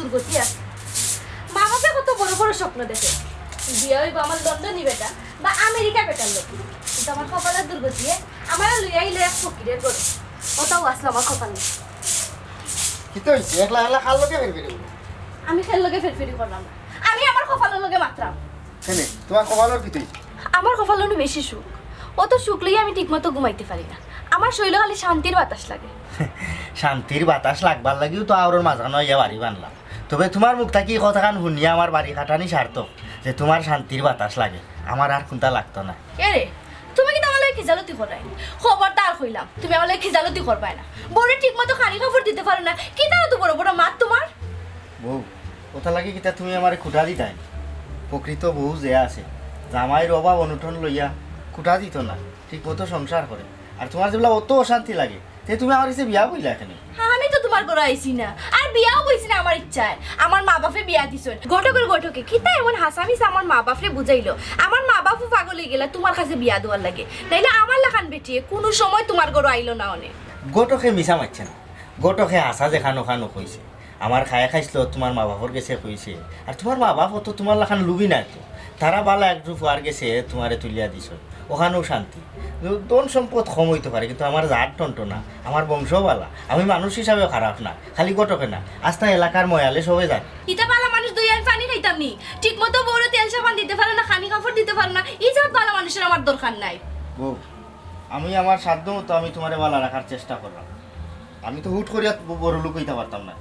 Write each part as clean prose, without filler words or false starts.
দুর্গতি আছে। মা বাবা কত বড় বড় স্বপ্ন দেখে, বিয়ে হইব আমার লন্ডনী বেটা বা আমেরিকা বেটার লোক, কিন্তু আমার কপালের দুর্গতি আমার লইয়া ইলে এক ফকিরের গরু, ওটাও আসলো আমার কপালে। কি তো হইছে একলা একলা খাল লগে ফেরফেরি আমি খেল লগে ফেরফেরি করলাম না, আমি আমার কপালের লগে মাত্রাম। কেনে তোমার কপালের কি তুই? আমার কপালের বেশি সুখ, অত সুখ লইয়া আমি ঠিকমতো ঘুমাইতে পারি না, আমার শরীরে খালি শান্তির বাতাস লাগে। শান্তির বাতাস লাগবার লাগিও তো আওর মাঝখানে ইয়া বাড়ি বানলাম, তবে তোমার মুখ থাকি কথাখান শুনিয়া আমার বাড়ি কাটানি সার্থক যে তোমার শান্তির বাতাস লাগে, আমার আর কোনটা লাগতো না। এরে তুমি কিন্তু আমার লাগে খিজালতি করাই, খবরদার কইলাম তুমি আমার লাগে খিজালতি করবাই না। বড় ঠিকমতো খানি খবর দিতে পারো না, কি তারা তো বড় বড় মাত তোমার। বউ কথা লাগে কিতা তুমি আমার খুঁটা দিতাই, প্রকৃত বউ যে আছে জামাইয়ের অভাব অনুঠন লইয়া খুঁটা দিত না, ঠিক মতো সংসার করে, আর তোমার যেগুলা অত অশান্তি লাগে তে তুমি আমার কাছে বিয়া কইলা এখানে। আমি তো তোমার ঘরে আইছি না, আর বিয়াও কইছি না আমার ইচ্ছায়, আমার মা বাপে বিয়া দিছন ঘটকের ঘটকে, কিতা এমন হাসামিস আমার মা বাপরে বুঝাইলো, আমার মা বাপও পাগল হয়ে গেলা তোমার কাছে বিয়া দেওয়ার লাগে, নাইলে আমার লাখান বেটিয়ে কোনো সময় তোমার ঘরে আইলো না। অনেক গোটকে মিশা মারছে না, গোটকে হাসা যেখানো খানো কইছে, আমার খায়া খাইছিল তোমার মা বাপর গেছে কইছে, আর তোমার মা বাপ তো তোমার লাখান লুবি নাই তো, তারা বালা একটু ফুয়ার গেছে তোমারে তুলিয়া দিছ, ওখানেও শান্তি। ধন সম্পদ কম হইতে পারে কিন্তু আমার জাত টন্ট না, আমার বংশও বালা, আমি মানুষ হিসাবেও খারাপ না, খালি গোটকে না আস্তা এলাকার ময়ালে সবাই যায়। ইটা বালা মানুষ দুই আন পানি খাইতাম নি, ঠিক মতো বড় তেল সাবান দিতে পারে না, খানি কাপড় দিতে পারে না, এই জাত বালা মানুষের আমার দরকার নাই। বউ আমি আমার সাধ্য মতো আমি তোমারে বালা রাখার চেষ্টা করলাম, আমি তো হুট করিয়া বড় লোক হইতে পারতাম না,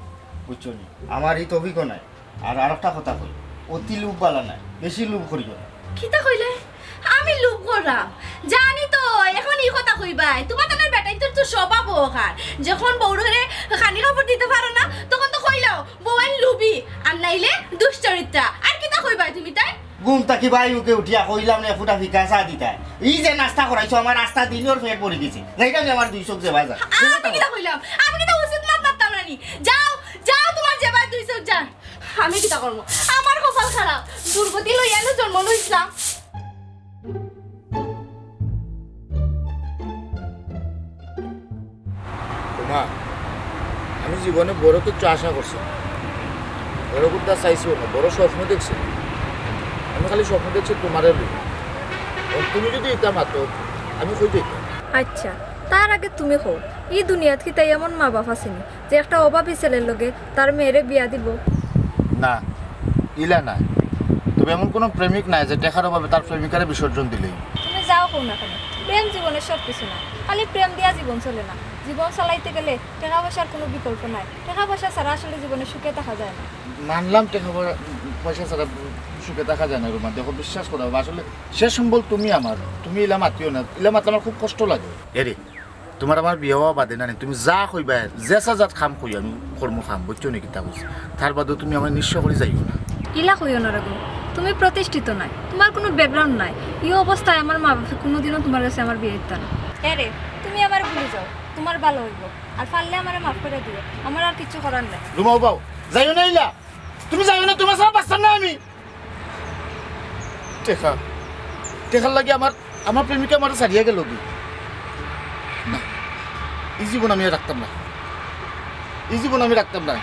বুঝছো নি, আমার এই তো অভিজ্ঞ নাই। আর একটা কথা কই, অতি লোভ বালা নাই, বেশি লোভ করিও না। কিতা কইলে আমি লোভ করলাম, জানি তো এখন এই কথা কইবাই, তোমার তো বেটাই তো স্বভাব ওখান, যখন বউরে খানি কাপড় দিতে পারো না তখন তো কইলাও বউয়ান লুবি, আর নাইলে দুশ্চরিত্রা, আর কিতা কইবাই তুমি তাই? ঘুম তাকি ভাই উকে উঠিয়া কইলাম না ফুটা ফিকা চা দিতাই, এই যে নাস্তা করাইছো আমার রাস্তা দিনের ফের পড়ে গেছে, যাইটা আমার 2 চোখ যে বাজা। আমি কিতা কইলাম, আমি কিতা উচিত মাত মারতাম না নি, যাও যাও তোমার যেবার 2 চোখ যা, আমি কিতা করব, আমার কপাল খারাপ, দুর্গতি লইয়া না জন্ম লইছিলাম। মা আমি জীবনে বড় কিছু আশা করছি, বড় কোনটা চাইছি না, বড় স্বপ্ন দেখছি, আমি খালি স্বপ্ন দেখছি তোমার, তুমি যদি এটা মাতো আমি কই দিই। আচ্ছা তার আগে তুমি কও, এই দুনিয়াত কি তাই এমন মা বাপ আসেনি যে একটা অভাবী ছেলের লগে তার মেয়েরে বিয়া দিব? না ইলা নাই, তবে এমন কোনো প্রেমিক নাই যে দেখার অভাবে তার প্রেমিকারে বিসর্জন দিলেই। তুমি যাও কও না কেন, প্রেম জীবনের সব কিছু না, খালি প্রেম দিয়া জীবন চলে না, জীবন চালাইতে গেলে টাকা পয়সার কোনো বিকল্প নাই, টাকা পয়সা ছাড়া আসলে জীবনে সুখে থাকা যায় না। মানলাম টাকা পয়সা ছাড়া সুখে থাকা যায় না রুমা, দেখো বিশ্বাস করো আসলে সে সম্বল তুমি আমার, তুমি ইলা মাতিও না, ইলা মাতলে আমার খুব কষ্ট লাগে। এরে তোমার আমার বিয়ে হওয়া বাদে না, তুমি যা কইবা যে সাজাত খাম কই আমি কর্ম খাম, বুঝছো নাকি তা বুঝ, তার বাদেও তুমি আমার নিঃস্ব করে যাইও না। ইলা কইও না রাখো, তুমি প্রতিষ্ঠিত নাই, তোমার কোনো ব্যাকগ্রাউন্ড নাই, এই অবস্থায় আমার মা বাপে কোনোদিনও তোমার কাছে আমার বিয়ে দিত না। হ্যাঁ রে তুমি আমার ভুলে যাও, তোমার ভালো হইব, আর পারলে আমার মাফ করে দিও, আমার আর কিছু করার নাই। রুমাও বাও যাইও না, ইলা তুমি যাইও না, তোমার সাথে পারতাম না আমি। টেকার লাগে আমার প্রেমিকা আমার ছাড়িয়ে গেল কি না, এই জীবন আমি আর রাখতাম না, এই জীবন আমি রাখতাম না।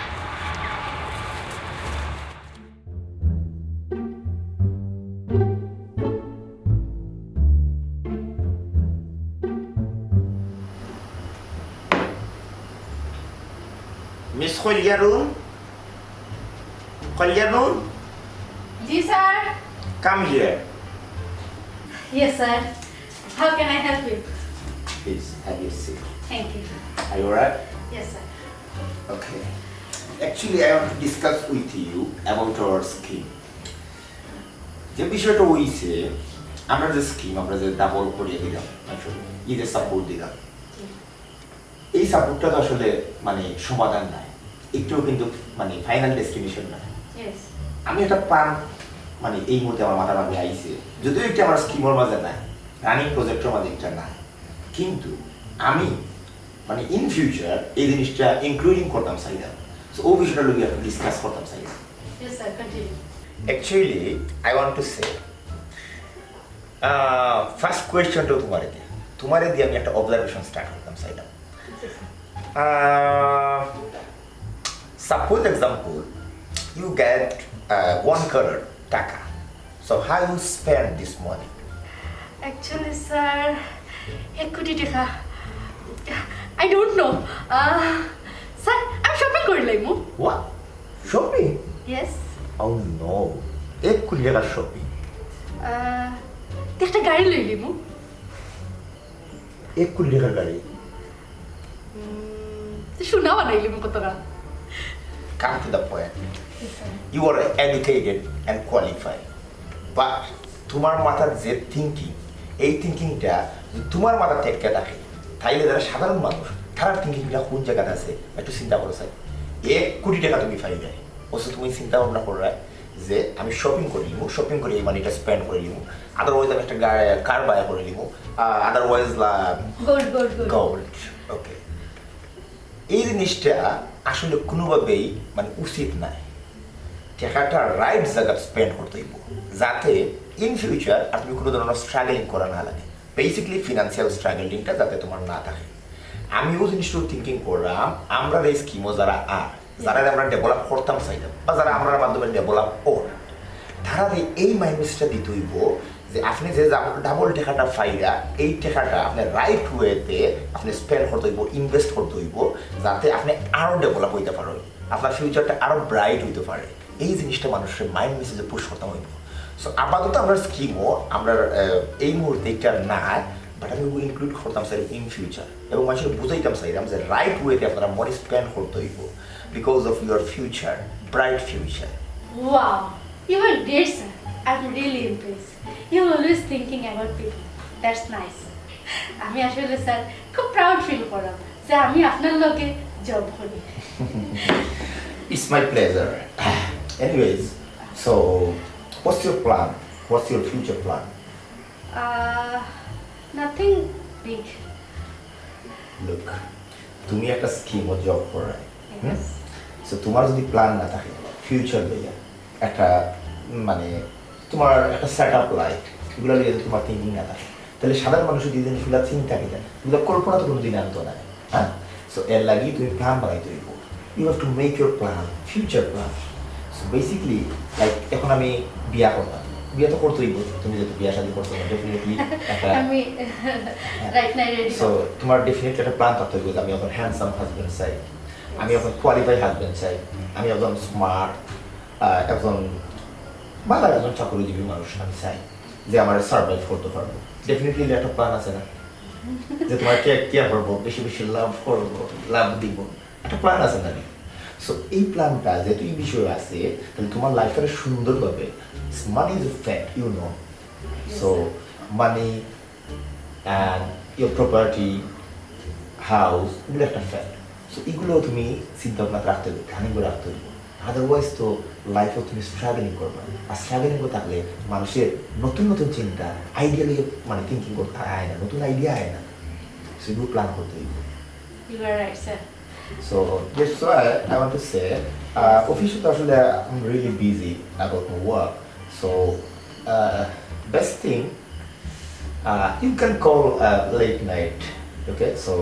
Miss Kholiarun? Kholiarun? G sir. Come here. Yes sir. How can I help you? Please have your seat. Thank you. Are you alright? Yes sir. Okay. Actually, I want to discuss with you about our scheme. যে বিষয়টা হইছে, আমরা যে scheme আমরা যে double করিয়ে দিলাম, আসলে এই যে সাপোর্ট দিলাম, এই সাপোর্টটা তো আসলে মানে সমাধান নাই, একটুও কিন্তু মানে ফাইনাল ডেস্টিনেশন না। Yes. আমি এটা মানে এই মুহূর্তে আমার মাথার মাঝে আইছে, যদিও এটা আমার স্কিমের মাঝে নাই, রানিং প্রজেক্টের মাঝে এটা নাই, কিন্তু আমি মানে ইন ফিউচার এই জিনিসটা ইনক্লুডিং করতাম চাইলাম, সো ও বিষয়টা লোক ডিসকাস করতাম চাইলাম। Yes sir, continue. Actually, I want to say, first question to তোমারে দিয়ে আমি একটা অবজারভেশন স্টার্ট করতাম চাইলাম। Suppose example you get 1 crore taka. So how you spend this money? Actually, sir, 1 কোটি টাকা। I don't know. Sir, I'm shopping করে লাইমু। What? Shopping? Yes. Oh no. 1 কোটি টাকার shopping. একটা গাড়ি লই লিমু। 1 কোটি টাকার গাড়ি? শোনা বানাই লিমু কত টাকা? Come to the point. You are educated and qualified. But তোমার মাথার যে থিঙ্কিং, এই থিঙ্কিংটা তোমার মাথা থেকে থাকে, তাইলে যারা সাধারণ মানুষ তার থিঙ্কিংটা কোন জায়গাতে আছে একটু চিন্তা করো স্যার। 1 কোটি টাকা তুমি পাই যায়, অবশ্য তুমি চিন্তা ভাবনা করো যে আমি শপিং করে নিবো, শপিং করে এই মানিটা স্পেন্ড করে নিবো, আদারওয়াইজ আমি একটা কার বাই করে নিবো, আদারওয়াইজ গোল্ড। ওকে, এই জিনিসটা আসলে কোনোভাবেই মানে উচিত নয়। টাকাটা রাইট জায়গায় স্পেন্ড করতে হইব, যাতে ইন ফিউচার আর তুমি কোনো ধরনের স্ট্রাগলিং করা না লাগে। বেসিক্যালি ফিনান্সিয়াল স্ট্রাগলিংটা যাতে তোমার না থাকে। আমিও জিনিসটা থিঙ্কিং করলাম, আমরা এই স্কিমও যারা যারা আমরা ডেভেলপ করতাম চাইলাম, বা যারা আমরা মাধ্যমে ডেভেলপ কর, তারা এই মাইন্ডসেটটা দিতে হইব যে আপনি যে ডাবল টাকাটা ফাইরা, এই টাকাটা আপনি রাইট ওয়েতে আপনি স্পেন্ড করতে হইব, ইনভেস্ট করতে হইব, যাতে আপনি আরও ডেভেলপ হইতে পারেন, আপনার ফিউচারটা আরও ব্রাইট হইতে পারে। এই জিনিসটা মানুষের মাইন্ড মেসেজে পুশ করতে হইব। সো আপাতত আমরা স্কিমও আমরা এই মুহূর্তে এটা না, বাট আমি ইনক্লুড করতাম স্যার ইন ফিউচার, এবং মানুষের বুঝাইতাম চাইলাম যে রাইট ওয়েতে আপনারা মানি স্পেন্ড করতে হইব because of your future, bright future. Wow, you are great, sir. I'm really impressed. You're always thinking about people. That's nice. আমি আসলে স্যার খুব প্রাউড ফিল করাম যে আমি আপনার লগে জব করি। It's my pleasure. Anyways, so what's your plan? What's your future plan? Nothing big. Look, তুমি একটা স্কিম ও জব করো, Yes. সো তোমার যদি প্ল্যান না থাকে ফিউচার লইয়া, একটা মানে তোমার একটা সেট আপ লাইফ, এগুলো নিয়ে যদি তোমার থিঙ্কিং না থাকে, তাহলে সাধারণ মানুষের যে জিনিসগুলো চিন্তা থাকে এগুলো কল্পনা তো কোনো দিন আনতো না। হ্যাঁ, সো এর লাগি তুমি প্ল্যান বানাইতে হইব। You have to make your plan, future plan. So basically like এখন আমি বিয়া করতাম, বিয়া তো করতে হইব, তুমি যেহেতু বিয়া শাদী করছো না, ডেফিনেটলি একটা আমি রাইট নাও রেডি। সো তোমার ডেফিনেটলি একটা প্ল্যান থাকতে হইব যে আমি এখন হ্যান্ডসাম হাজবেন্ড চাই, আমি এখন কোয়ালিফাই হাজবেন্ড চাই, আমি একজন স্মার্ট, একজন ভালো একজন চাকরিজীবী মানুষ আমি চাই, যে আমার সার্ভাইভ করতে পারবো। ডেফিনেটলি একটা প্ল্যান আছে না, যে তোমার কেয়ার করবো, বেশি বেশি লাভ করবো, লাভ দিব, একটা প্ল্যান আছে না? সো এই প্ল্যানটা যেহেতু এই বিষয়ে আছে, তাহলে তোমার লাইফটা সুন্দরভাবে, money is a fact, you know. So money and your property, house, এগুলো একটা ফ্যাক্ট। সো এগুলো তুমি চিন্তা ভাবনা রাখতে হবে, প্ল্যানিং করে রাখতে হবে। আদারওয়াইজ তো লাইফেও তুমি স্ট্রাগলিং করবে, আর স্ট্রাগলিং করে থাকলে মানুষের নতুন নতুন চিন্তা, আইডিয়া নিয়ে মানে থিঙ্কিং করতে আয় না, নতুন আইডিয়া আয় না। সেগুলো প্ল্যান করতে হইব। You are right, sir. So that's why I want to say, officially actually I'm really busy about my work. So best thing, you can call late night. Okay, so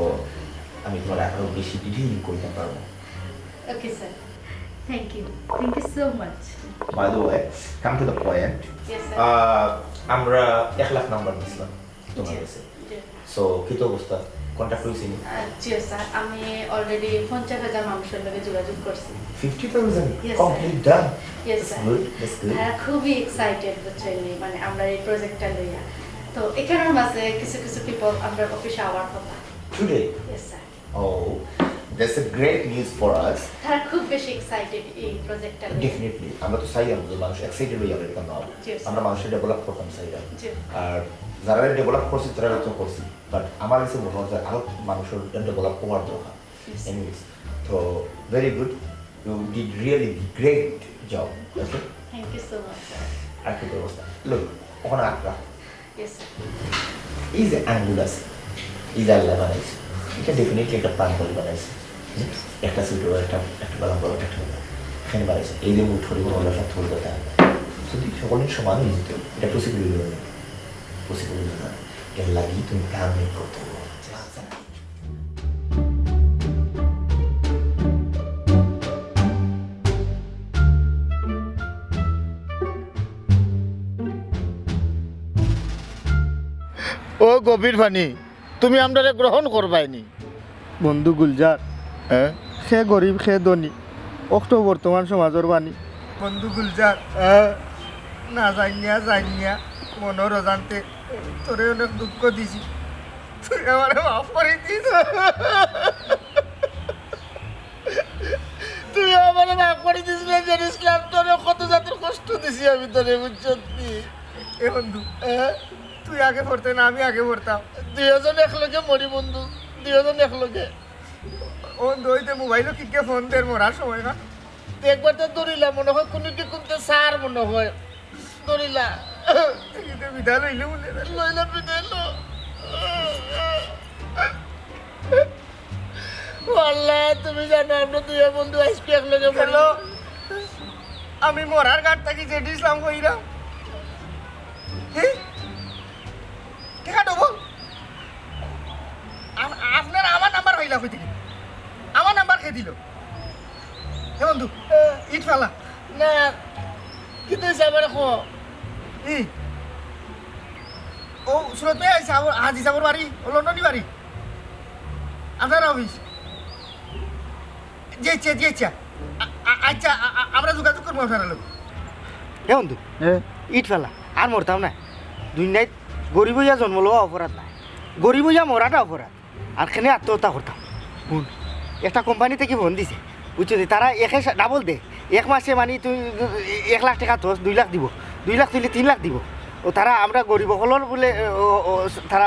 আমি তোমার আরো বেশি detail করতে পারবো। Okay, sir. Thank you. Thank you so much. By the way, come to the point. Yes, sir. আমরা 1 lakh number দিছিলাম তোমার জি, কাছে। জি। সো কি তো অবস্থা, কন্ট্যাক্ট হইছে নি? জি স্যার, আমি অলরেডি 50,000 মানুষের লগে যোগাযোগ করছি। 50,000 Yes, complete done. Yes, That's sir. good. That's good. খুবই এক্সাইটেড বুঝছেন, মানে আমরা এই প্রজেক্টটা লইয়া। তো এখানের মাঝে কিছু কিছু পিপল আমরা অফিসে আওয়ার কথা। Today. Yes, sir. Oh, that's a great news for us. তারা খুব বেশি এক্সাইটেড এই প্রজেক্টটা লইয়া। Definitely. আমরা তো চাইলাম যে মানুষ এক্সাইটেড হয়ে যাবে এরকম না। Yes. আমরা মানুষের ডেভেলপ করতাম চাইলাম। জি। আর যারা ডেভেলপ করছে তারা তো করছি, বাট আমার কাছে মনে হয় যে আরো মানুষের ডেভেলপ করার দরকার। Yes. Anyways, so very good. You did really great job. Okay. Thank you so much, sir. আর কি ব্যবস্থা? Look, ওখানে একটা Yes, sir. এই যে আঙ্গুল আছে, এই যে আল্লাহ বানাইছে, এটা ডেফিনেটলি একটা প্ল্যান করে বানাইছে। একটা সুটো, একটা বালাম বড় একটা এখানে বানাইছে। এই যে মুঠ করে কোনো সব থল কথা যদি সকলের সমান হয়ে যেত, এটা পসিবল হইল না, পসিবল হইল না। এর লাগি তুমি প্ল্যান মেক করতে হবে। ও গভীর পানি তুমি আমরারে গ্রহণ করবাইনি বন্ধু গুলজার হ্যাঁ সে গরিব সে ধনী অক্টো বর্তমান সমাজের বাণী বন্ধু গুলজার না জানিয়া মনের অজান্তে তোরে অনেক দুঃখ দিছি তুই আমার মাফ করে দিস তুই আমার মাফ করে দিস না জানিসলাম তোরে কত জাতির কষ্ট দিছি আমি তোরে বুঝছি এ বন্ধু তুই আগে পড়তে না আমি আগে পড়তাম দুইজন একলগে মরি বন্ধু দুইজন একলগে বন্ধু ওইতে মোবাইলও কিকে ফোন দের মরার সময় না একবার তো দৌড়িলা মনে হয় কোনো কি কোনতে সার মনে হয় দৌড়িলা কিন্তু বিদায় লইলে মনে হয় লইলা বিদায় লো আল্লাহ তুমি জানো আমরা দুই বন্ধু আইসপি একলগে হ্যালো আমি মরার ঘাট থাকি যেটি ইসলাম কইরাম ঠিক আছে বল আপনার আমার নাম্বার হইলা কই থেকে আমার নাম্বার খেয়ে দিল হে বন্ধু ইট ফেলা না কিন্তু যাবার খো ই ও সুরত ভাই আইসা আজ হিসাবর বাড়ি ও লন্ডনি বাড়ি আপনার অফিস জি আচ্ছা আচ্ছা আমরা যোগাযোগ করবো আপনার লোক হে বন্ধু ইট ফেলা আর মরতাম না দুনিয়ায় গরিব হইয়া জন্ম লওয়া অপরাধ নাই গরিব হইয়া মরাটা অপরাধ আর খেনে আত্মহত্যা করতাম শুন একটা কোম্পানি থেকে ফোন দিছে বুঝছো তারা একে ডাবল দে এক মাসে মানে তুই 1 লাখ টাকা ধস 2 লাখ দিব 2 লাখ তুইলে 3 লাখ দিব ও তারা আমরা গরিব হলর বলে তারা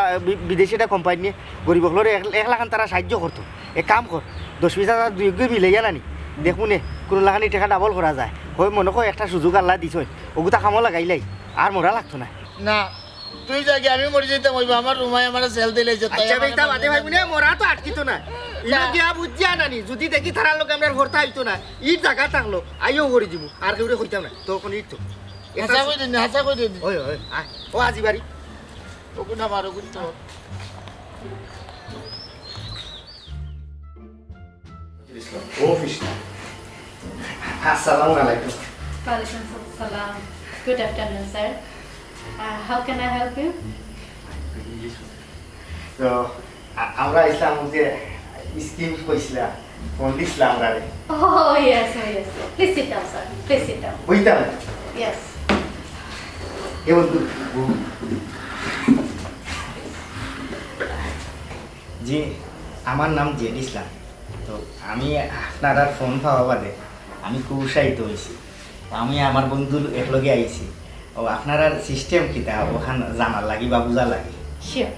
বিদেশি একটা কোম্পানি নিয়ে গরিব হলর 1 লাখ তারা সাহায্য করতো এক কাম কর 10-20 হাজার 2 মিলে জানানি দেখুন কোনো লাখানি টাকা ডাবল করা যায় হয় মনে হয় একটা সুযোগ আল্লাহ দিছ ওগুতা কামো লাগাইলাই আর মরা লাগতো না না তুই যাকে আমি মরে যেতাম ওইবা আমার রুমায় আমার সেল দিলে আচ্ছা বেটা বাদে ভাই মনে মরা তো আটকিতো না ইলা গিয়া বুঝিয়া নানি যদি দেখি তারার লোক আমরা ভর্তা হইতো না ইট জায়গা থাকলো আইও করে দিব আর কেউ কইতাম না তখন ইট তো হাসা কই দিন হাসা কই দিন ওই ওই ও আজি বাড়ি ওগুন আমার ওগুন তো অফিস আসসালামু আলাইকুম Walaikum salam. Good afternoon, sir. How can I help you? তো আমরা ইসলাম যে স্কিম কইছিলা ফোন দিছিলাম আমরা রে Oh, yes, oh, yes. Please sit down, sir. Please sit down. বুঝতাম Yes. এ বন্ধু জি আমার নাম জেড ইসলাম তো আমি আপনার আর ফোন পাওয়া বাদে আমি খুব উৎসাহিত হয়েছি আমি আমার বন্ধু একলগে আইছি ও আপনার আর সিস্টেম কিতা ওখান জানার লাগি বা বুঝার লাগি Sure.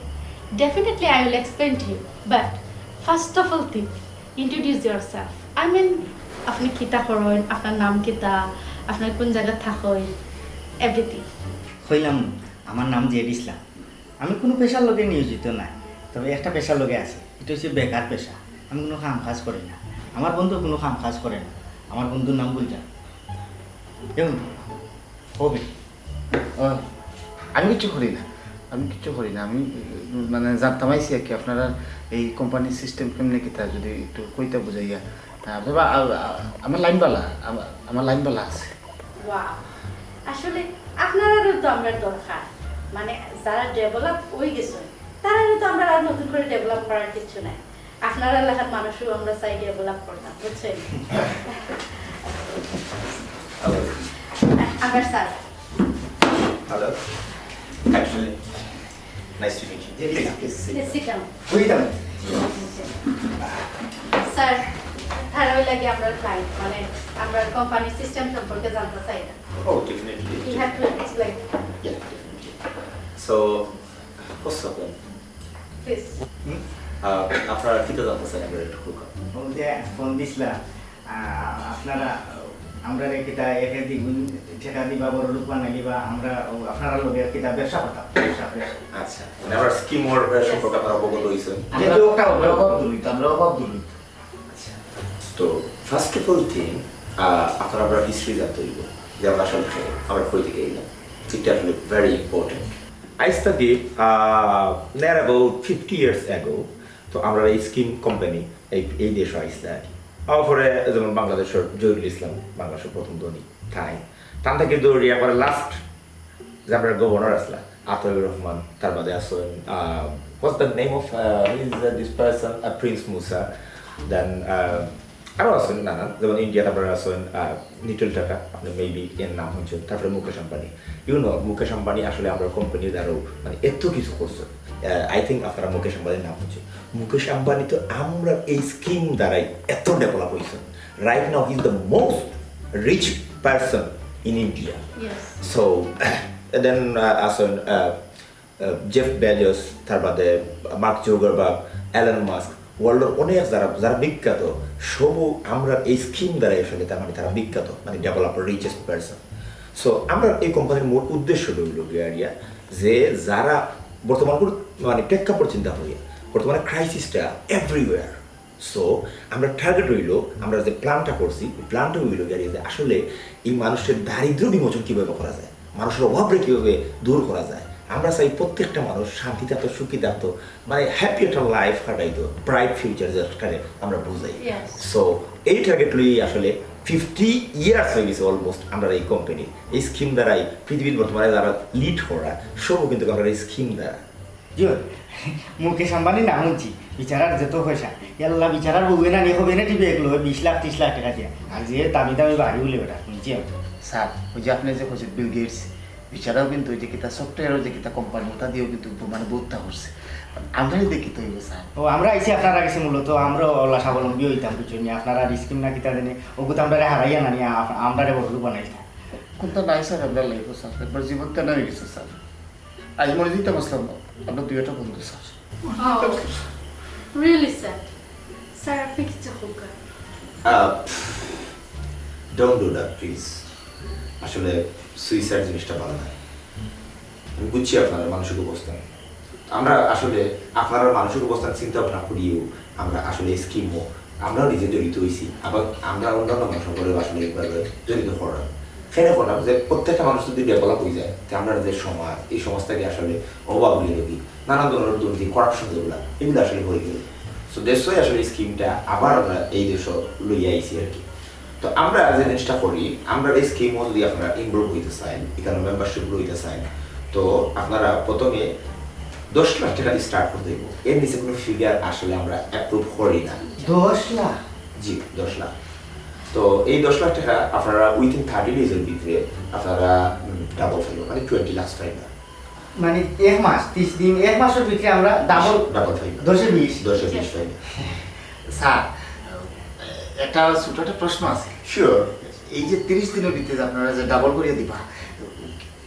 Definitely, I will explain to you. But first of all, introduce yourself. I mean, আপনি কিতা করেন, আপনার নাম কিতা, আপনার কোন জায়গা থাকেন, everything. কইলাম আমার নাম জেড ইসলাম আমি কোনো পেশার লগে নিয়োজিত না তবে একটা পেশার লগে আছে এটা হচ্ছে বেকার পেশা আমি কোনো কাম কাজ করি না আমার বন্ধু কোনো কাম কাজ করে না আমার বন্ধুর নাম গুলজার কেমন হবে আমি কিছু করি না আমি মানে জানতাম আইসি আর কি আপনারা এই কোম্পানির সিস্টেম কেমনে কিতা যদি একটু কইতে বুঝাইয়া বাবা আমার লাইনবালা আছে Wow. আসলে আপনারাও তো আমরা দরকার মানে যারা ডেভেলপ হয়ে গেছে তারা তো আমরা আর নতুন করে ডেভেলপ করার কিছু নাই আপনারা এলাকার মানুষও আমরা চাই ডেভেলপ করতাম বুঝছেন আমার sir hello actually nice to meet you sit down বুঝতাম স্যার তারা ওই লাগে আমরা ক্লায়েন্ট মানে আমরা কোম্পানির সিস্টেম সম্পর্কে জানতে চাই না Oh, definitely. You have to explain. Yeah, definitely. So, what's up then? Please. আপনারা কিতা জানতেছেন আমরা একটু খুব বলতে ফোন দিছিলাম আপনারা আমরা কিতা একে দ্বিগুণ টাকা দিবা বড় লোক বানাইবা আমরা আপনারা লগে কিতা ব্যবসা করতাম ব্যবসা আচ্ছা মানে আমরা স্কিম ওর সম্পর্কে আপনারা অবগত হয়েছেন যেহেতু একটা আমরা অভাব দূর আচ্ছা তো ফার্স্ট অফ অল থিং আপনারা আমরা হিস্ট্রি জানতে হইব যে আমরা আসলে আমরা কই থেকে এলাম এটা আসলে very important I studied near about 50 years ago তো আমরা এই স্কিম কোম্পানি এই দেশে আইসলাম পরে যেমন বাংলাদেশের জহিরুল ইসলাম বাংলাদেশের প্রথম ধনী টান থেকে দৌড়িয়া পরে লাস্ট যে আমরা গভর্নর আসলাম Akhter Rahman, তার বাদে আছেন what's the name of this person, Prince Musa, then আরও আছেন নানান, যেমন ইন্ডিয়া তারপরে আছেন নিটল টাকা, আপনার মেবি এর নাম হচ্ছে, তারপরে মুকেশ আম্বানি। মুকেশ আম্বানি আসলে আমরা কোম্পানির দ্বারাও মানে এত কিছু করছে। আই থিঙ্ক আপনারা মুকেশ আম্বানির নাম হচ্ছে মুকেশ আম্বানি। তো আমরা এই স্কিম দ্বারাই এত ডেভেলপ হয়েছে। Right now he is the most rich person in India. So then আছেন জেফ বেজোস, তার বাদে মার্ক জুকারবার্গ, অ্যালন মাস্ক, ওয়ার্ল্ডের অনেক যারা বিখ্যাত সবও আমরা এই স্কিম দ্বারা আসলে তার মানে তারা বিখ্যাত, মানে ডেভেলপার রিচেস্ট পারসন। সো আমরা এই কোম্পানির মূল উদ্দেশ্য রইল রিয়া যে যারা বর্তমান মানে প্রেক্ষাপট চিন্তা করি, বর্তমানে ক্রাইসিসটা এভরিওয়্যার। সো আমরা টার্গেট রইল, আমরা যে প্ল্যানটা করছি প্ল্যানটা রইল যে আসলে এই মানুষের দারিদ্র বিমোচন কীভাবে করা যায়, মানুষের অভাবটা কীভাবে দূর করা যায়। আমরা চাই প্রত্যেকটা মানুষ শান্তি থাকতো, সুখী থাকতো, মানে হ্যাপি একটা লাইফ কাটাইতো, ব্রাইট ফিউচার যেটাকে আমরা বুঝাই। সো এই টার্গেট লই আসলে 50 ইয়ার্স হয়ে গেছে অলমোস্ট আমরা এই কোম্পানি এই স্কিম দ্বারাই পৃথিবীর বর্তমানে যারা লিড করা সবও কিন্তু আমরা এই স্কিম দ্বারা। জি মুকেশ আম্বানি নাম হচ্ছি বিচারার যত পয়সা এল্লা বিচারার বউয়ে না নিয়ে হবে না টিভি এগুলো 20 লাখ 30 লাখ টাকা দিয়ে, আর যে দামি দামি বাড়ি বলে বেটা শুনছি আমি। স্যার ওই যে আপনি যে বলছেন বিল গেটস বিচারাও কিন্তু ওই যে কিতা সফটওয়্যারও যে কিতা কোম্পানি ওটা দিয়েও কিন্তু মানে বোধটা করছে, আমরাই দেখি তো হইবে স্যার। ও আমরা আইসি আপনারা কাছে মূলত আমরা ওলা স্বাবলম্বী হইতাম কিছু নিয়ে, আপনারা স্কিম না কিতা দেনে ওগুলো তো আমরা হারাইয়া না নিয়ে আমরা বড় বানাইতাম। কোনটা নাই স্যার আমরা লাইফ স্যার একবার জীবনটা না হয়ে গেছে স্যার। আজ মনে দিতে বসলাম না, আমরা দুইটা বন্ধু স্যার। Really sad. Sir, আপনি কিছু হোক। Don't do that please. আসলে সুইসাইড জিনিসটা ভালো নয়। আমি বুঝছি আপনারা মানসিক অবস্থান, আমরা আসলে আপনারা মানসিক অবস্থান চিন্তা ভাবনা করিও আমরা আসলে স্কিমও আমরাও নিজে জড়িত হয়েছি, আবার আমরা অন্যান্য মানুষের আসলে একবারে জড়িত করার ফেনে করলাম যে প্রত্যেকটা মানুষ যদি ডেভেলপ হয়ে যায় তো আমরা যে সমাজ এই সমাজটাকে আসলে অভাব হয়ে যাবি, নানান ধরনের দুর্নীতি করাপশন যেগুলো এগুলো আসলে হয়ে গেল। সো দেশই আসলে স্কিমটা আবার আমরা এই দেশও লইয়া আইছি আর কি। তো আমরা যে জিনিসটা করি আমরা এই স্কিমও যদি আপনারা ইনভলভ হইতে চান, এখানে মেম্বারশিপ লইতে চান, তো আপনারা প্রথমে 10 লাখ টাকা দিয়ে স্টার্ট করতে দেবো। এর নিচে কোনো ফিগার আসলে আমরা অ্যাপ্রুভ করি না। 10 লাখ? জি 10 লাখ। তো এই 10 লাখ টাকা আপনারা উইথিন 30 ডেজের ভিতরে আপনারা ডাবল ফেলবেন, মানে 20 লাখ পাইবেন। মানে এক মাস 30 দিন, এক মাসের ভিতরে আমরা ডাবল পাইবেন। 10 এ 20 পাইবেন। স্যার একটা ছোট একটা প্রশ্ন আছে। শিওর। এই যে 30 দিনের ভিতরে আপনারা যে ডাবল করিয়ে দিবা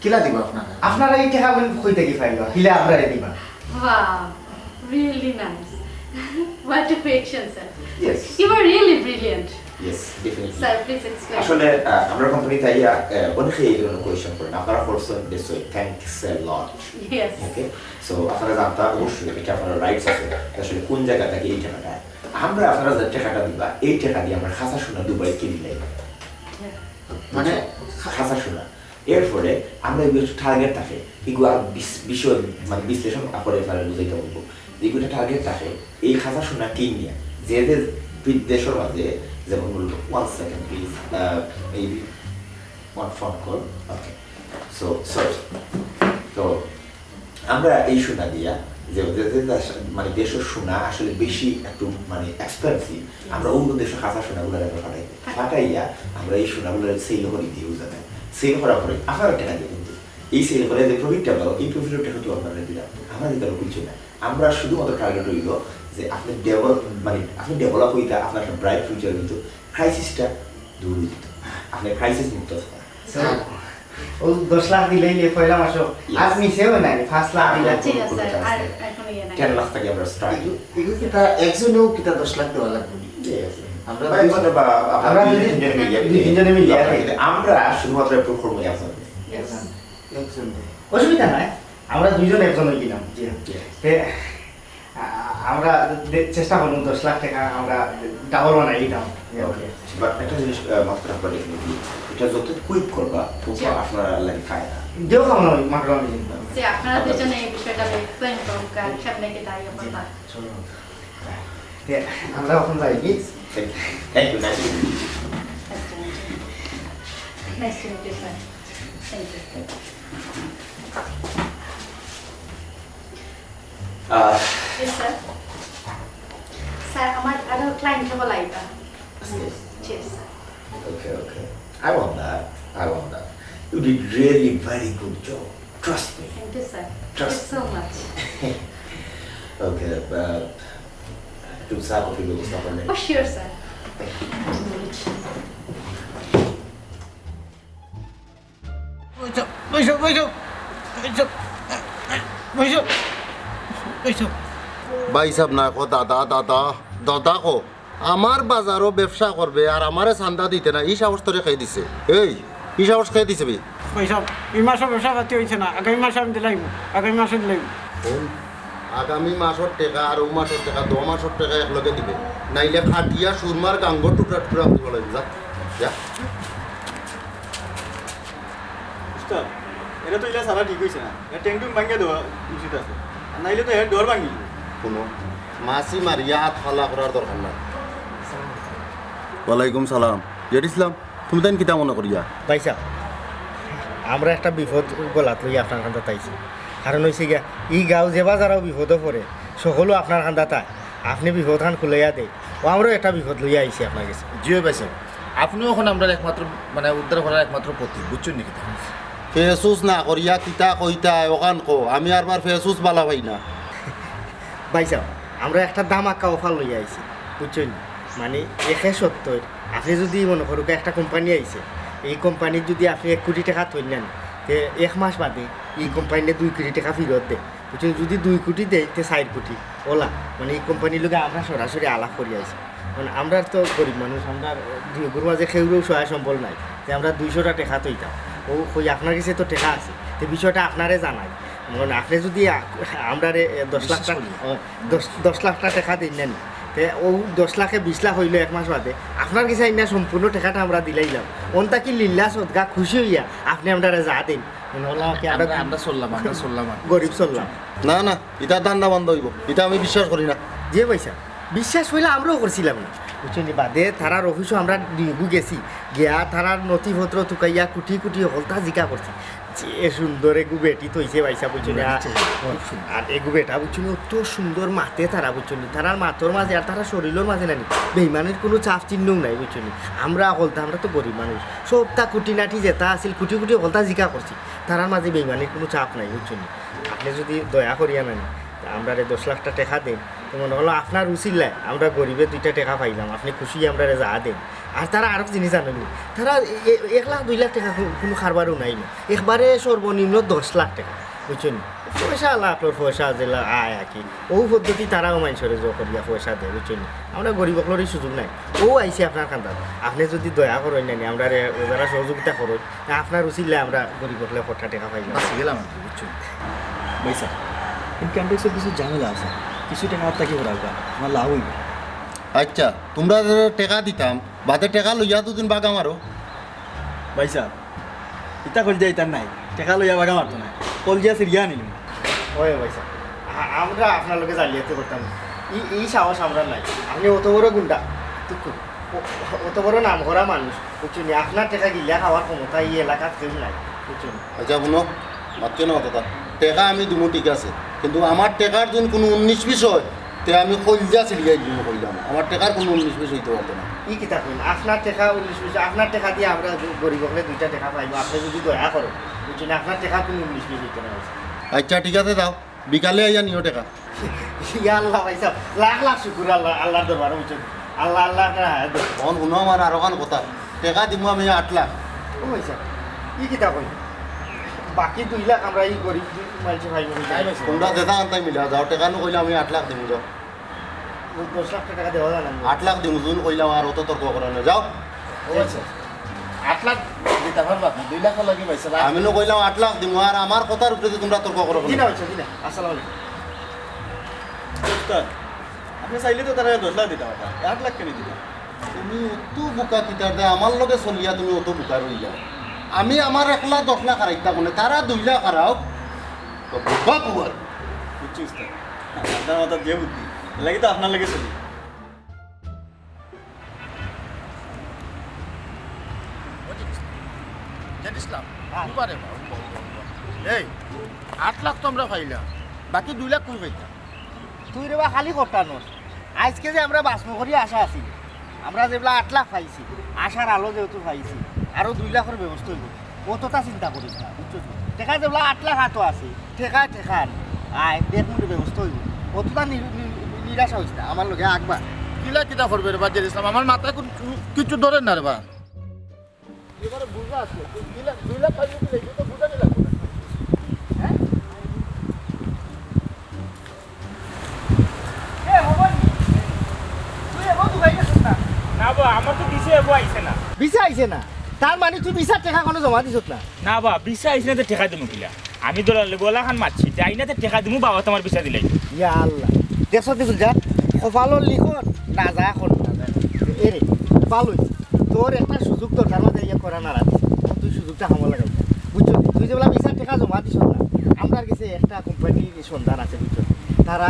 কিলা দিবা আপনারা? আপনারা এই টাকা বলে কই থেকে পাইলো হিলা আমরা দিবা? Wow, really nice. What a question, sir. Yes. You were really brilliant. Yes, definitely. Sir, please explain. আসলে আমরা কোম্পানিতে আইয়া অনেকেই এই ধরনের কোয়েশ্চেন করেন, আপনারা করছেন দেশই thanks a lot. Yes. Okay, so আপনারা জানতা অবশ্যই এটা আপনারা রাইটস আছে আসলে কোন জায়গা থেকে এই টাকাটা আমরা আপনারা যে টাকাটা দিবা এই টাকা দিয়ে আমরা খাসা সোনা দুবাই কিনে নেই, মানে খাসা সোনা। এর ফলে আমরা এগুলো টার্গেট থাকে এগুলো আর বিষয় মানে বিশ্লেষণ করে আপনারা বুঝাইতে বলবো এগুলো টার্গেট থাকে এই খাসা সোনা কিনিয়া যে যে দেশের মাঝে যেমন বলবো 1 সেকেন্ড প্লিজ, এই 1 ফোন কল। ওকে, সো তো আমরা এই সোনা দিয়া যে মানে দেশের সোনা আসলে বেশি একটু মানে এক্সপেন্সিভ, আমরা অন্য দেশের খাসা সোনাগুলো ফাটাইয়া আমরা এই সোনাগুলো সেল করে দিয়ে বুঝাবেন। সেল করার পরে আপনারা টাকা দিয়ে কিন্তু এই সেল করে যে প্রফিটটা পাবো এই প্রফিটের টাকা তো আপনারা দিলাম, আমরা দিতে পারবো কিছু না। আমরা শুধুমাত্র টার্গেট রইল যে আপনি ডেভেলপ হইতে আপনার একটা ব্রাইট ফিউচার কিন্তু ক্রাইসিসটা দূর হয়ে যেত, আপনি ক্রাইসিস মুক্ত থাকা। ও 10 লাখ দিলেই লে পয়লা মাসো আর মিছেও নাই 5 লাখ দিলা। ঠিক আছে স্যার, আর এখন ইয়ে নাই। 10 লাখ থেকে আমরা স্টার্ট। এগুলো কিতা একজনেও কিতা 10 লাখ দেওয়া লাগবে? আমরা দুইজনে বা আমরা দুইজনে মিলিয়ে আমরা শুধুমাত্র অ্যাপ্রুভ করবো একজন। অসুবিধা নাই, আমরা দুইজন একজন হই কিনা। জি আমরা চেষ্টা করব 10 লাখ টাকা আমরা ডাবল বানাই দিতাম। বাট একটা জিনিস মাত্র আপনারা ডেফিনেটলি এটা যত কুইক করবা তত আপনারা লাইক ফায়দা দেও কেমন মাত্র আমি চিন্তা যে আপনারা দুজনে এই বিষয়টা এক্সপ্লেইন করুন কার সামনে কি দাঁড়িয়ে কথা। আমরা এখন যাই কি? Thank you. Nice to meet you sir. Thank you. Yes, sir. Sir, আমার আরো ক্লায়েন্ট হবো লাইটা। Cheers, sir. Okay. I want that. You did really very good job. Trust me. Thank you, sir. Trust Thank you so much. Okay, একটু চা coffee ব্যবস্থা করলে Oh, sure, sir. ভাই সাহেব না কো দাদা কো আমার বাজারও ব্যবসা করবে আর আমারে চান্দা দিতে না এই সাহস তোরে খাই দিছে এই সাহস খাই দিছে ভাই পয়সা এই মাসে ব্যবসা পাতি হয়েছে না আগামী মাসে আমি দিলাম আগামী মাসে দিলাম আগামী মাসের টাকা আর ও মাসের টাকা 2 মাসের টাকা একলগে দিবে নাইলে খাটিয়া সুরমার গাঙ্গ টুকরা টুকরা করে বলে যা উস্তাদ এটা তো ইলা সারা ঠিক হইছে না এটা ট্যাঙ্ক ভাঙিয়ে দেওয়া উচিত আছে নাইলে তো এর ডর ভাঙি কোনো মাসি মারিয়া হাত ফালা করার দরকার নাই ওয়ালাইকুম সালাম জেড ইসলাম তুমি তাই কিতা মনে করিয়া পাইছা আমরা একটা বিপদ গলাত লই আপনার কান্দা তাইছি কারণ হয়েছে গিয়া ই গাঁও যে বাজারও বিপদও পড়ে সকলো আপনার কান্দা তাই আপনি বিপদ খান খুলাইয়া দেয় ও আমরাও একটা বিপদ লইয়া আইছি আপনার কাছে জিও ভাই সাহেব আপনিও এখন আমরা একমাত্র মানে উদ্ধার করার একমাত্র পথ বুঝছেন নাকি ফেসুস না করিয়া কিতা কইতা ওখান কো আমি আরবার ফেসুস বালা পাই না পাইছা আমরা একটা দামাক্কা অফার লইয়া আইছি বুঝছেন মানে 170 আপনি যদি মনে করুক একটা কোম্পানি আইছে এই কোম্পানির যদি আপনি 1 কোটি টাকা থই নেন তে 1 মাস বাদে এই কোম্পানিতে 2 কোটি টাকা ফেরত দেয় বুঝছেন যদি 2 কোটি দেয় তে 4 কোটি ওলা মানে এই কোম্পানির লোকে আমরা সরাসরি আলাপ করি আইছি মানে আমরা তো গরিব মানুষ আমরা দুগুর মাঝে খেউরেও সহায় সম্বল নাই যে আমরা 200টা টাকা তৈতাম ও কই আপনার কাছে তো টাকা আছে তো বিষয়টা আপনারে জানাই মানে আপনি যদি আমরা 10 লাখ টাকা 10 লাখ টাকা দিন নেন তে ও 10 লাখে 20 লাখ হইলো 1 মাস বাদে আপনার কাছে না সম্পূর্ণ টাকাটা আমরা দিলাইলাম ওনটা কি লিল্লা সদকা খুশি হইয়া আপনি আমরা যা দিন মনে হলো কি আমরা চললাম গরিব চললাম না না এটা দান্ডা বন্ধ হইব এটা আমি বিশ্বাস করি না যে পয়সা বিশ্বাস হইলে আমরাও করছিলাম না বুঝছেন বাদে থানার অফিসও আমরা ডিগু গেছি গিয়া থানার নথিপত্র তুকাইয়া কুটি কুটি হলতা জিকা করছি যে সুন্দর এগু বেটি তৈছে পয়সা বুঝছেন আর এগু বেটা বুঝছেন অত সুন্দর মাতে তারা বুঝছেন তারার মাথর মাঝে আর তারা শরীরের মাঝে নানি বেইমানের কোনো চাপ চিহ্নও নাই বুঝছেন আমরা হলতা আমরা তো গরিব মানুষ সবটা কুটিনাটি যেটা আছিল কুটি কুটি হলতা জিকা করছি তারার মাঝে বেইমানের কোনো চাপ নাই বুঝছেন আপনি যদি দয়া করিয়া নানি আমরা 10 লাখ টাকা দেন তো মনে হলো আপনার উচিল্লায় আমরা গরিবের 2টা টাকা পাইলাম আপনি খুশি আমরা যা দেন আর তারা আরও জিনিস জানেনি তারা 1 লাখ 2 লাখ টাকা কোনো খারবারও নাই না একবারে সর্বনিম্ন 10 লাখ টাকা বুঝছেন পয়সা আল্লাহ আপনার পয়সা জেলা আয় আর কি ও পদ্ধতি তারাও মানুষের করিয়া পয়সা দেয় বুঝছেন আমরা গরিবকলের সুযোগ নাই ও আইসি আপনার কান্দার আপনি যদি দয়া করেন না আমরা যারা সহযোগিতা করেন আপনার উচিল্লায় আমরা গরিবকলে 4 টাকা পাইলাম গেলাম বুঝছেন ভাইসা ইনকাম ট্যাক্সের কিছু ঝামেলা আছে কিছু টাকা আপনার কি রাখবা আমার লাভ হইবে আচ্ছা তোমরা টাকা দিতাম বাদে টাকা লইয়া দুদিন বাগা মারো ভাইসা ইটা কল যাই তার নাই টাকা লইয়া বাগা মারতো না কল দিয়া সিরিয়া নিলাম ওই পয়সা আমরা আপনার লোকে জালিয়াতে করতাম এই সাহস আমরা নাই আপনি অত বড় গুন্ডা অত বড় নাম করা মানুষ বুঝছেন আপনার টাকা গিলা খাওয়ার ক্ষমতা এই এলাকার কেউ নাই বুঝছেন আচ্ছা শুনো মাত্র না কথা টাকা আমি দুমো ঠিক আছে কিন্তু আমার টাকার যদি কোনো 19-20 হয় তে আমি কলজা সিরিয়াই দিব কইলাম আমার টাকার কোনো 19-20 হইতে পারতো না ই কিতা কইন আপনার টাকা 19-20 আপনার টাকা দিয়ে আমরা গরিব হলে 2টা টাকা পাইব আপনি যদি দয়া করেন বুঝছেন আপনার টাকা কোনো 19-20 হইতে না আচ্ছা ঠিক আছে দাও বিকালে আইয়া নিও টাকা ইয়া আল্লাহ পয়সা লাখ লাখ শুকুর আল্লাহ আল্লাহর দরবারে বুঝছেন আল্লাহ আল্লাহ অন শুনো আমার আরো কান কথা টাকা দিব আমি 8 লাখ ও পয়সা ই কিতা কইন বাকি 2 লাখ আমরা এই গরিব মানুষ ভাই তোমরা দেদা আনতাই মিলা যাও টাকা নো কইলাম আমি 8 লাখ দিব যাও 10 লাখ টাকা দেওয়া যায় না 8 লাখ দিব জুন কইলাম আর অত তর্ক করা না যাও 8 লাখ দিতে পারবা 2 লাখ লাগি ভাই সাহেব আমি নো কইলাম 8 লাখ দিব আর আমার কথার উপরে তোমরা তর্ক করো দিনা হইছে দিনা আসসালামু আলাইকুম উস্তাদ আপনি চাইলে তো তারা 10 লাখ দিতে পারতা 1 লাখ কেন দিতা তুমি অত বুকা কিতার দে আমার লগে চলিয়া তুমি অত বুকা রইলা আমি আমার 1 লাখ 10 লাখ হারাইতা কোনে তারা 2 লাখ হারাও তো বুকা কুয়ার বুঝছি উস্তাদ আপনার মাথা দিয়ে বুদ্ধি লাগে তো আপনার লাগে চলি ইসলাম এই 8 লাখ তো আমরা পাইলাম বাকি 2 লাখ কই পাইতাম তুই রে বা খালি করতানোস আজকে যে আমরা বাসমো করি আশা আছি আমরা যেগুলা 8 লাখ পাইছি আশার আলো যেহেতু পাইছি আরো 2 লাখের ব্যবস্থা হইব অতটা চিন্তা করিস না বুঝছো টেকা যেগুলা 8 লাখ হাতও আছে টেকা আয় দেখ মধ্যে ব্যবস্থা হইব অতটা নিরাশা হইস না আমার লগে আগবা কিলা কিতা করবে রে বাজে ইসলাম আমার মাথায় কিছু ধরে না রে বা এবারে বুঝা আছে কিলা 2 লাখ পাইবি কি লাগবে তো বুঝা নি লাগবে হ্যাঁ এ হবন তুই এবো তুই ভাই গেছিস না না বা আমার তো দিছে এবো আইছে না ভিসা আইছে না তার মানে তুই ভিসার টাকা কোনো জমা দিছত না না বা বিসা আইছে না তো টেকা দিমু কিলা আমি তো গোলা খান মারছি যাই না তো টেকা দিমু বাবা তোমার বিসা দিলাই ইয়া আল্লাহ দেখছ দেখুন যা কপালর লিখন না যা এখন না যা এরে ভালোই তোর একটা সুযোগ তোর কারণ ইয়ে করা না রাখছিস তুই সুযোগটা হামলা লাগাই বুঝছো তুই যেগুলা ভিসার টাকা জমা দিছ না আমার কাছে একটা কোম্পানির সন্ধান আছে বুঝছো তারা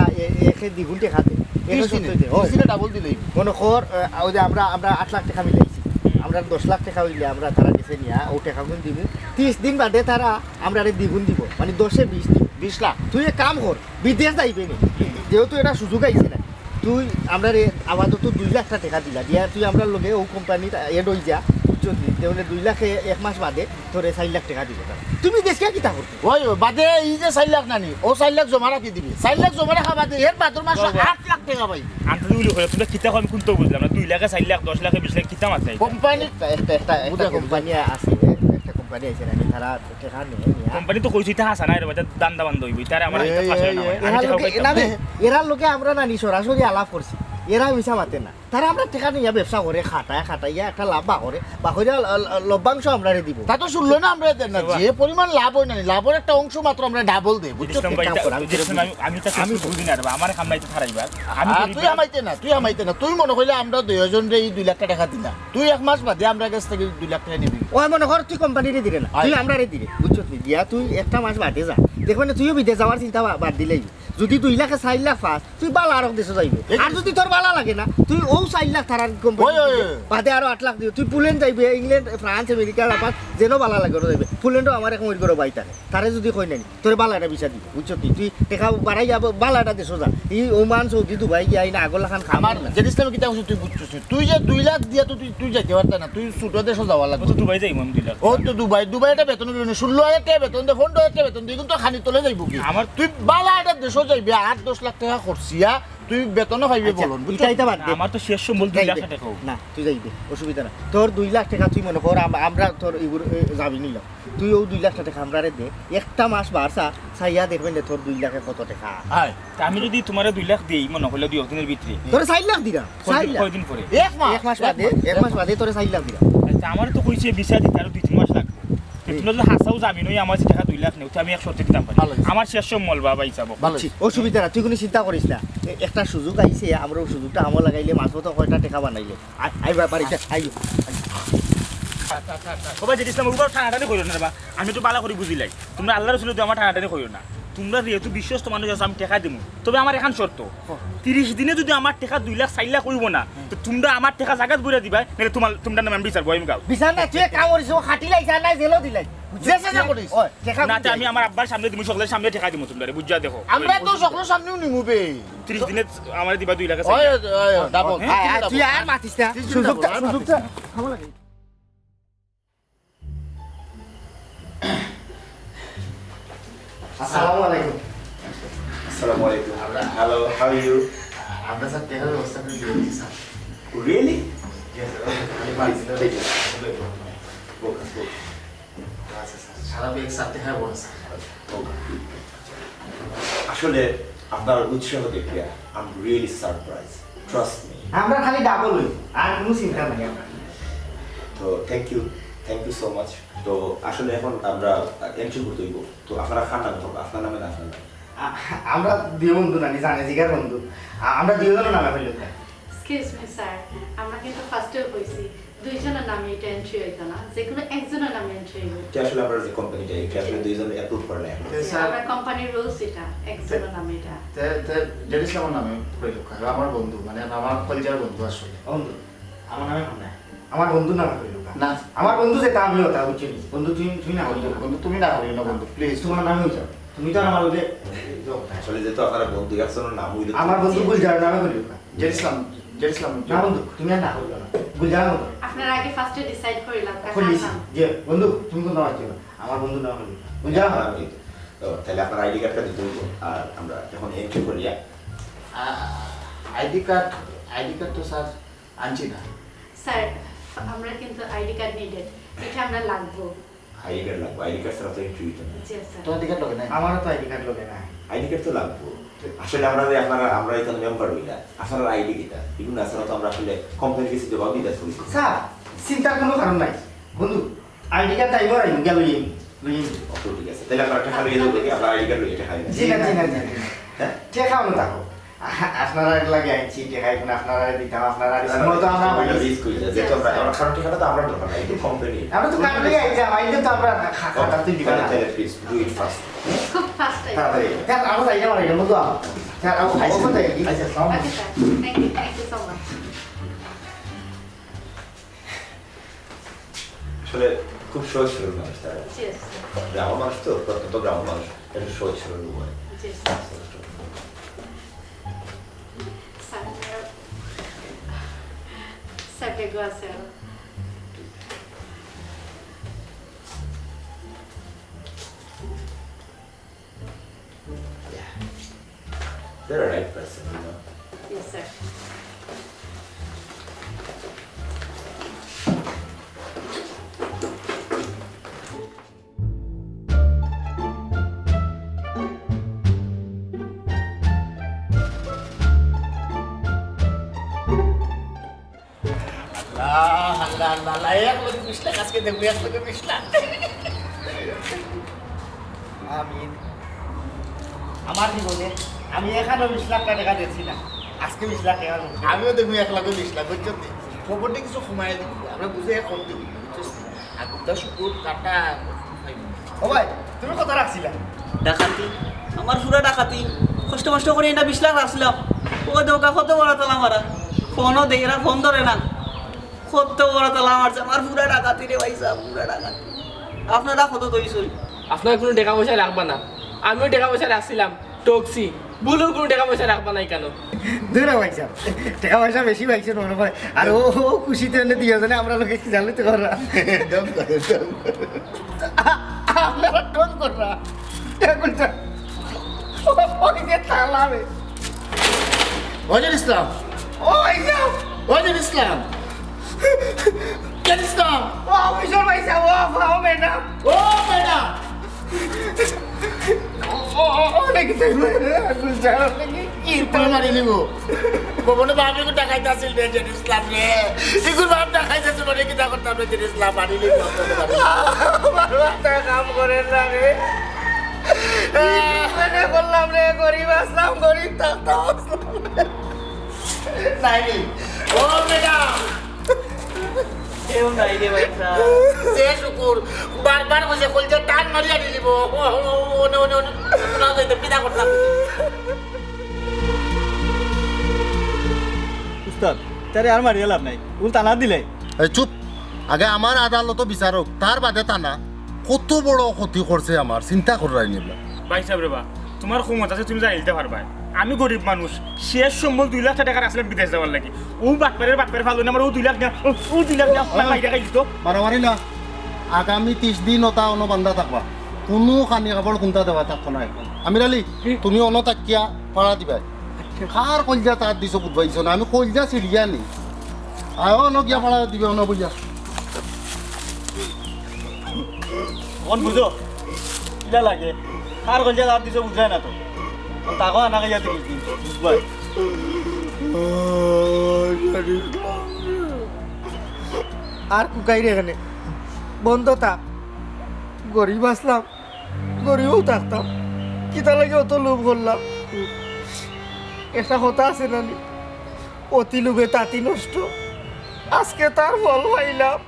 একে দ্বিগুণ টাকা দেয় ডাবল দিলেই মনে কর ওই যে আমরা 8 লাখ টাকা মিলাইছি আমরা 10 লাখ টাকা হইলে আমরা তারা গেছে নিয়া ও টাকা গুণ দিব 30 দিন বাদে তারা আমরা দ্বিগুণ দিব মানে 10-এ 20 লাখ তুই এক কাম কর বিদেশ যাইবে নি যেহেতু এটা সুযোগ আইছে না তুই আমরা আপাতত 2 লাখ টাকা দিলা দিয়া তুই আমরা লগে ও কোম্পানি এড হই যা বুঝছি তাহলে 2 লাখে 1 মাস বাদে তোরে 4 লাখ টাকা দিব তুমি দেশকে কিতা করতে ওই বাদে এই যে 4 লাখ নানি ও 4 লাখ জমা রাখি দিবি 4 লাখ জমা রাখা বাদে এর বাদর মাস 8 লাখ টাকা পাইবি আনতে দিলি হলো তুমি কিতা কম কোনটো বুঝলাম না 2 লাখ 4 লাখ 10 লাখ 20 লাখ কিতা মাথায় কোম্পানি একটা কোম্পানি আছে একটা কোম্পানি আছে না তারা টাকা নেয় কোম্পানি তো কইছি তা হাসা না রে বাজা দান্দা বন্ধ হইবি তারে আমার এটা পাশে না এরা লোকে আমরা নানি সরাসরি আলাপ করছি এরা মিশা মাতে না তারা আমরা টাকা নিয়ে ব্যবসা করে খাটাইয়া একটা লাভ বাহরে লভ্যাংশ আমরা দিব তা তো শুনলো না আমরা দেন না যে পরিমাণ লাভ হয় না লাভের একটা অংশ মাত্র আমরা ডাবল দেব বুঝছো আমি তো আমি বুঝি না রে আমার খামনাইতে ছাড়াইবা আমি তুই আমাইতে না তুই মনে কইলে আমরা দুইজন রে এই 2 লাখ টাকা দিনা তুই এক মাস বাদে আমরা কাছ থেকে 2 লাখ টাকা নিবি ওই মনে কর তুই কোম্পানিরে দিলে না তুই আমরা রে দিলে বুঝছো দিয়া তুই একটা মাস বাদে যা দেখবেন তুইও বিদেশ যাওয়ার চিন্তা বাদ দিলেই যদি 2 লাখে 4 লাখ পাস তুই বালা আর দেশে যাইবে আর যদি তোর বালা লাগে না তুই ও 4 লাখ তারার কোম্পানি বাদে আরো 8 লাখ দিও তুই পোল্যান্ড যাইবে ইংল্যান্ড ফ্রান্স আমেরিকা আবার যেন বালা লাগে যাইবে পোল্যান্ডও আমার এখন ওই করে বাইতা তারে যদি কই নাই তোর বালাটা বিচার দিবি বুঝছো তুই টাকা বাড়াই যাব বালাটা দেশে যা এই ওমান সৌদি দুবাই গিয়ে আইনা আগলা খান খামার না যে ইসলামে কিতা তুই বুঝছিস তুই যে 2 লাখ দিয়া তুই যাইতে পারতা না তুই ছোট দেশে যাওয়া লাগবে তো দুবাই যাইমু আমি 2 লাখ ও তো দুবাই এটা বেতন দিল না 16000 টাকা বেতন দে 15000 টাকা বেতন দিই কিন্তু খানি তোলে যাইব কি আমার তুই বালা এটা দেশে যাইবে 8-10 লাখ টাকা খরচিয়া তুই বেতনও পাইবি বলুন বুঝাইতে পার আমার তো শেষ সম্বল 2 লাখ টাকা না তুই যাইবে অসুবিধা না তোর 2 লাখ টাকা তুই মনে কর আমরা তোর যাবি নিলাম তুই ও 2 লাখ টাকা আমরা দে একটা মাস বারসা সাইয়া দেখবেন তোর 2 লাখে কত টাকা হ্যাঁ আমি যদি তোমারে 2 লাখ দেই মনে হলো 2 দিনের ভিতরে তোর 4 লাখ দিরা কয়দিন পরে এক মাস বাদে তোর 4 লাখ দিরা আচ্ছা আমার তো কইছে ভিসা দিতে আরো 2-3 মাস লাগবে তুমি যদি হাসাও যাবি নই আমার টাকা 2 লাখ নেও তো আমি 100 দিতাম পারি আমার শেষ সম্বল বাবা হিসাব অসুবিধা না তুই কোনো চিন্তা করিস না একটা সুযোগ আইছে আমরা ওই সুযোগটা আমল লাগাইলে মাঝপথে কয়টা টাকা বানাইলে আইবা পারিস আইও সবাই যেটা ইসলাম উপর ঠানাটানি কইও না বা আমি তো বালা করে বুঝিলাই তোমরা আল্লাহর রাসূল আমার ঠানাটানি কইও না তোমরা যেহেতু বিশ্বস্ত মানুষ আছে আমি টাকা দিমু তবে আমার এখন শর্ত 30 দিনে যদি আমার টাকা 2 লাখ 4 লাখ হইব না তো তোমরা আমার টাকা জায়গা বইরা দিবা নালে তোমরা নাম আমি বিচার বইম গাও বিচার না তুই কাম করিস ও খাটি লাইছা না জেলও দিলাই জেসে যা করিস ওই টাকা না আমি আমার আব্বার সামনে দিমু সকলের সামনে টাকা দিমু তোমরা বুঝা দেখো আমরা তো সকলের সামনেও নিমু বে 30 দিনে আমার দিবা 2 লাখ ওই ডাবল তুই আর মাতিস না সুযোগটা খামো লাগে আসসালামু আলাইকুম Assalamu alaikum. Hello, how are you? আমরা স্যার টাকার ব্যবস্থা করে দিয়েছি sir Really? Yes, Take it. Focus. সারা বেগ সাথে হ্যাঁ বড় স্যার আসলে আপনার উৎসাহ দেখে I'm really surprised. Trust me. আমরা খালি ডাবল হই আর কোনো চিন্তা নাই আমরা তো থ্যাংক ইউ সো মাচ তো আসলে এখন আমরা এন্ট্রি করতে হইব তো আপনারা খান নামে থাকবো আপনার নামে না আপনার নামে আমরা দুই বন্ধু নানি জানে জিগার বন্ধু আমরা দুইজনের নামে ফেলে এক্সকিউজ মি স্যার আমরা কিন্তু ফার্স্টেও কইছি দুইজনের নামে এটা এন্ট্রি হইতো না যে কোনো একজনের নামে এন্ট্রি হইব এটা আসলে আমরা যে কোম্পানিটা এটা আসলে দুইজন অ্যাপ্রুভ করে না আমরা কোম্পানির রুলস এটা একজনের নামে এটা জেডিস আমার নামে কইলো আমার বন্ধু মানে আমার কলেজের বন্ধু আসলে বন্ধু আমার নামে না আমার বন্ধু নামে কইলো না আমার বন্ধু যেটা আমিও তা বুঝছি বন্ধু তুমি না বন্ধু তুমি না করিও না বন্ধু প্লিজ তোমার নামে হইছো তুমি তো আর আমার লগে আসলে যেহেতু আপনারা বন্ধু একজনের নাম হইল আমার বন্ধু গুলজার নামে বলি জেরুসালাম জেরুসালাম না বন্ধু তুমি আর না করবে না গুলজার মতো আপনারা আগে ফার্স্টে ডিসাইড করিলাম খুলিছি যে বন্ধু তুমি কোন নাম আছো আমার বন্ধু নাম হলো গুলজার তো তাহলে আপনার আইডি কার্ডটা দিতে হইব আর আমরা এখন এন্ট্রি করিয়া আইডি কার্ড তো স্যার আনছি না স্যার আমরা কিন্তু আইডি কার্ড নিডেড এটা আমরা লাগবো আইডি কার্ড লাগবে আইডি কার্ড ছাড়া তো এন্ট্রি হইতো না জি স্যার তো আইডি কার্ড লাগে না আমারও তো আইডি কার্ড লগে না আইডি কার্ড তো লাগবে আসলে আমরা যে আমরা এখানে মেম্বার হইলা আপনার আইডি কিটা এগুলো না ছাড়া তো আমরা আসলে কমপ্লেন কিছু জবাব দিতে করেছি স্যার চিন্তার কোনো কারণ নাই বন্ধু আইডি কার্ড টাইমর আইন গেল লইন অত ঠিক আছে তাহলে আপনারা টাকা লইয়ে দেবো আপনার আইডি কার্ড লইয়ে টাকা জি না হ্যাঁ টেকাও না থাকো আপনারা লাগে আইছি টেকাই কোন আপনারা দিতাম আপনারা তো আমরা রিস্ক হয়ে যায় যেহেতু আমরা কারণ টাকাটা তো আমরা দরকার নাই এটা কোম্পানি আমরা তো কাটলে আইতাম আইলে তো আমরা খাতা তুই দিবা না তাহলে প্লিজ ডু ইট ফাস্ট খুব ফাস্ট তাড়াতাড়ি স্যার আমরা যাই না এটা মতো স্যার আমরা খাইছি তো আচ্ছা okay sir thank you so much আসলে খুব সহজ সরল মানুষ তারা জি স্যার গ্রামের মানুষ তো প্রত্যন্ত গ্রামের মানুষ এটা সহজ সরল হয় জি স্যার স্যার বেগো আছে They're a right person, you know. Yes, sir. আল্লাহ এক লোক 20 লাখ আজকে দেখবো এক লোকে 20 লাখ আমিন আমার জীবনে আমি এখানে 20 লাখ টাকা দিচ্ছি না আজকে 20 লাখ টাকা আমিও দেখবো 1 লাখ 20 লাখ বুঝছো খবরটা কিছু কমাই দিব আমরা বুঝে কম দিব আগুনটা শুকুর কাটা ও ভাই তুমি কত রাখছিলা ডাকাতি আমার পুরা ডাকাতি কষ্ট কষ্ট করে এটা 20 লাখ রাখছিলাম ও দোকা কত বড় তালা মারা ফোনও দেয় না ফোন ধরে না কত বড় তালা মারছে আমার পুরা ডাকাতি রে ভাই সাহেব পুরা ডাকাতি আপনারা কত দইছই আপনার কোনো টাকা পয়সা রাখবা না আমিও টাকা পয়সা রাখছিলাম টক্সি বুলুর কোনো টাকা পয়সা রাখবা নাই কেন দুই না পয়সা টাকা পয়সা বেশি পাইছে মনে হয় আর ও খুশিতে এনে দিয়ে জানে আমরা লোকে কি জানলে তো করা আপনারা টোন করা এখন ওই যে তালাবে ওয়াজির ইসলাম ওই যাও ওয়াজির ইসলাম ইসলাম ও অফিসার পয়সা ও ফাও ম্যাডাম ও ম্যাডাম অনেক গুলজার কি করে মারি নিব ববনে বাপে কো টাকাইতে আসিল বেজের ইসলাম রে ইগুর বাপ টাকাইতে ছিল রে কি তা করতাম বেজের ইসলাম মারি নিব মারবাটা কাম করেন না রে মানে বললাম রে গরিব আসলাম গরিব থাকতাম নাই ও ম্যাডাম কেউ নাই রে ভাই সাহেব সে শুকুর বারবার কইছে কইছে টান মারিয়া দিলিব ওনে ওনে ওনে না যাইতে পিদা করতাম উস্তাদ তারে আর মারিয়া লাভ নাই উল টানা দিলে এই চুপ আগে আমার আদালত বিচারক তার বাদে টানা কত বড় ক্ষতি করছে আমার চিন্তা করাই নিবা ভাই সাহেব রে বা তোমার ক্ষমতা আছে তুমি যাইতে পারবা আমি গরিব মানুষ শেষ সম্বল 2 লাখ টাকা আসলে বিদেশ যাওয়ার লাগি ও বাটপারের ভালো না আমার ও 2 লাখ না ও 2 লাখ না মাই টাকা দিত মারামারি না আগামী 30 দিন ওটা অনবান্ধা থাকবা কোনো কানি কাপড় কোনটা দেওয়া থাকতো না আমির আলী তুমি অনতাকিয়া পাড়া দিবা কার কলজা তার দিছ বুঝবাইছ না আমি কলজা চিড়িয়া নি আয় অনকিয়া পাড়া দিবে অন বুঝা কোন বুঝো কিলা লাগে আর গঞ্জা দাঁত দিছে বুঝায় না তো তাকে আনা গিয়া দিবি বুঝবাই আর কুকাই রে এখানে বন্ধ থাক গরিব আসলাম গরিবও থাকতাম কিতা লাগে অত লোভ করলাম একটা কথা আছে না অতি লোভে তাঁতি নষ্ট আজকে তার ফল পাইলাম